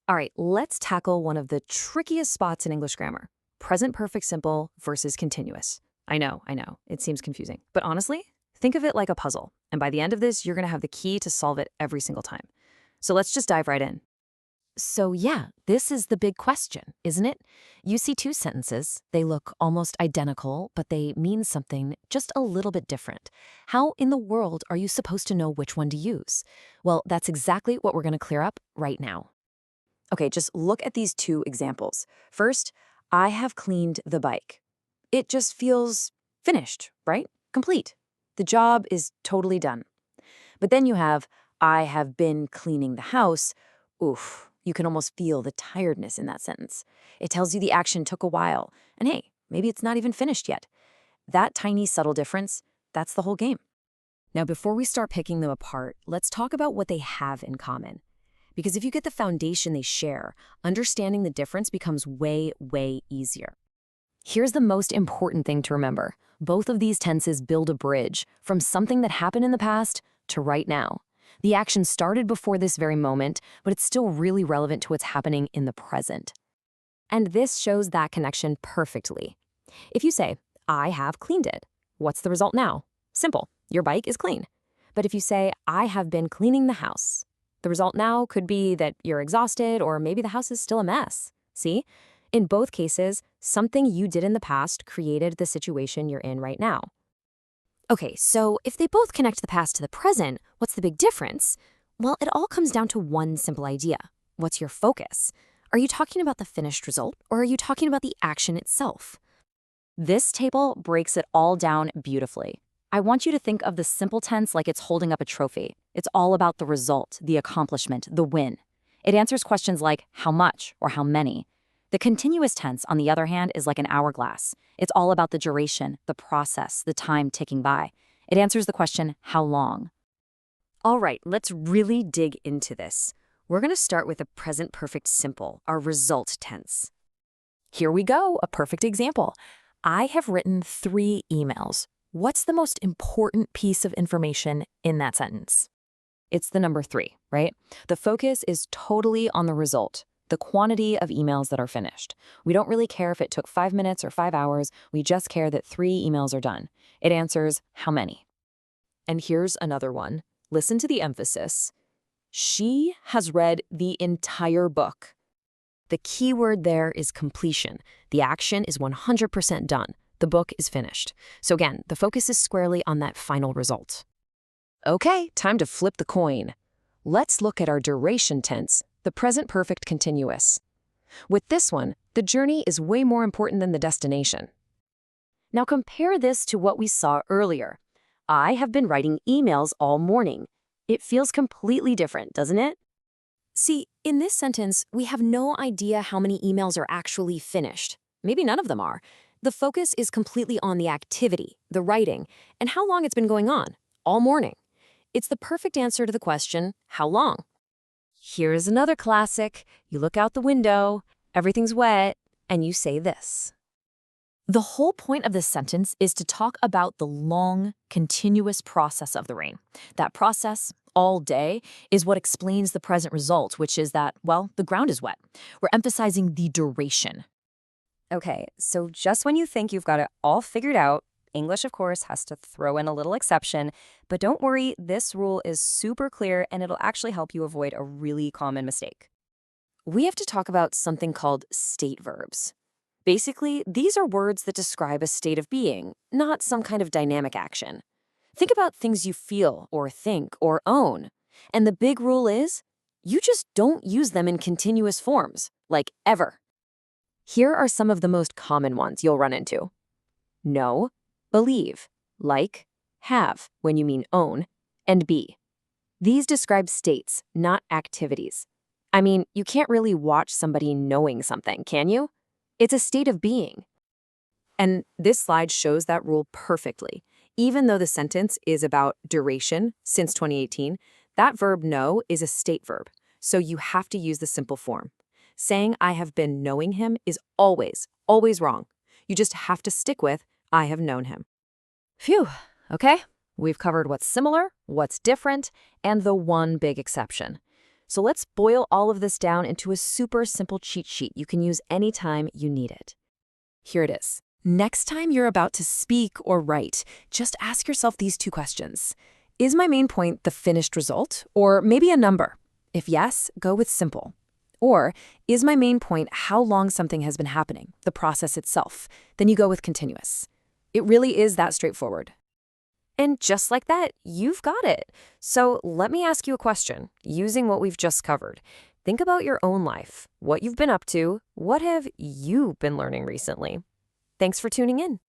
All right, let's tackle one of the trickiest spots in English grammar: present perfect simple versus continuous. I know, it seems confusing. But honestly, think of it like a puzzle. And by the end of this, you're going to have the key to solve it every single time. So let's just dive right in. So, yeah, this is the big question, isn't it? You see two sentences. They look almost identical, but they mean something just a little bit different. How in the world are you supposed to know which one to use? Well, that's exactly what we're going to clear up right now. Okay, just look at these two examples. First, I have cleaned the bike. It just feels finished, right? Complete. The job is totally done. But then you have, I have been cleaning the house. Oof, you can almost feel the tiredness in that sentence. It tells you the action took a while. And hey, maybe it's not even finished yet. That tiny subtle difference, that's the whole game. Now, before we start picking them apart, let's talk about what they have in common. Because if you get the foundation they share, understanding the difference becomes way, way easier. Here's the most important thing to remember. Both of these tenses build a bridge from something that happened in the past to right now. The action started before this very moment, but it's still really relevant to what's happening in the present. And this shows that connection perfectly. If you say, I have cleaned it, what's the result now? Simple, your bike is clean. But if you say, I have been cleaning the house, the result now could be that you're exhausted or maybe the house is still a mess. See? In both cases, something you did in the past created the situation you're in right now. Okay, so if they both connect the past to the present, what's the big difference? Well, it all comes down to one simple idea. What's your focus? Are you talking about the finished result, or are you talking about the action itself? This table breaks it all down beautifully. I want you to think of the simple tense like it's holding up a trophy. It's all about the result, the accomplishment, the win. It answers questions like how much or how many. The continuous tense, on the other hand, is like an hourglass. It's all about the duration, the process, the time ticking by. It answers the question, how long? All right, let's really dig into this. We're going to start with a present perfect simple, our result tense. Here we go, a perfect example. I have written 3 emails. What's the most important piece of information in that sentence? It's the number 3, right? The focus is totally on the result, the quantity of emails that are finished. We don't really care if it took 5 minutes or 5 hours. We just care that 3 emails are done. It answers how many. And here's another one. Listen to the emphasis. She has read the entire book. The key word there is completion. The action is 100% done. The book is finished. So again, the focus is squarely on that final result. Okay, time to flip the coin. Let's look at our duration tense, the present perfect continuous. With this one, the journey is way more important than the destination. Now compare this to what we saw earlier. I have been writing emails all morning. It feels completely different, doesn't it? See, in this sentence, we have no idea how many emails are actually finished. Maybe none of them are. The focus is completely on the activity, the writing, and how long it's been going on, all morning. It's the perfect answer to the question, how long? Here's another classic. You look out the window, everything's wet, and you say this. The whole point of this sentence is to talk about the long, continuous process of the rain. That process, all day, is what explains the present result, which is that, well, the ground is wet. We're emphasizing the duration. Okay, so just when you think you've got it all figured out, English, of course, has to throw in a little exception. But don't worry, this rule is super clear and it'll actually help you avoid a really common mistake. We have to talk about something called state verbs. Basically, these are words that describe a state of being, not some kind of dynamic action. Think about things you feel or think or own. And the big rule is, you just don't use them in continuous forms, like ever. Here are some of the most common ones you'll run into. Know, believe, like, have, when you mean own, and be. These describe states, not activities. I mean, you can't really watch somebody knowing something, can you? It's a state of being. And this slide shows that rule perfectly. Even though the sentence is about duration since 2018, that verb know is a state verb, so you have to use the simple form. Saying I have been knowing him is always, always wrong. You just have to stick with I have known him. Phew, okay. We've covered what's similar, what's different, and the one big exception. So let's boil all of this down into a super simple cheat sheet you can use anytime you need it. Here it is. Next time you're about to speak or write, just ask yourself these two questions. Is my main point the finished result, or maybe a number? If yes, go with simple. Or, is my main point how long something has been happening, the process itself? Then you go with continuous. It really is that straightforward. And just like that, you've got it. So let me ask you a question, using what we've just covered. Think about your own life, what you've been up to, what have you been learning recently? Thanks for tuning in.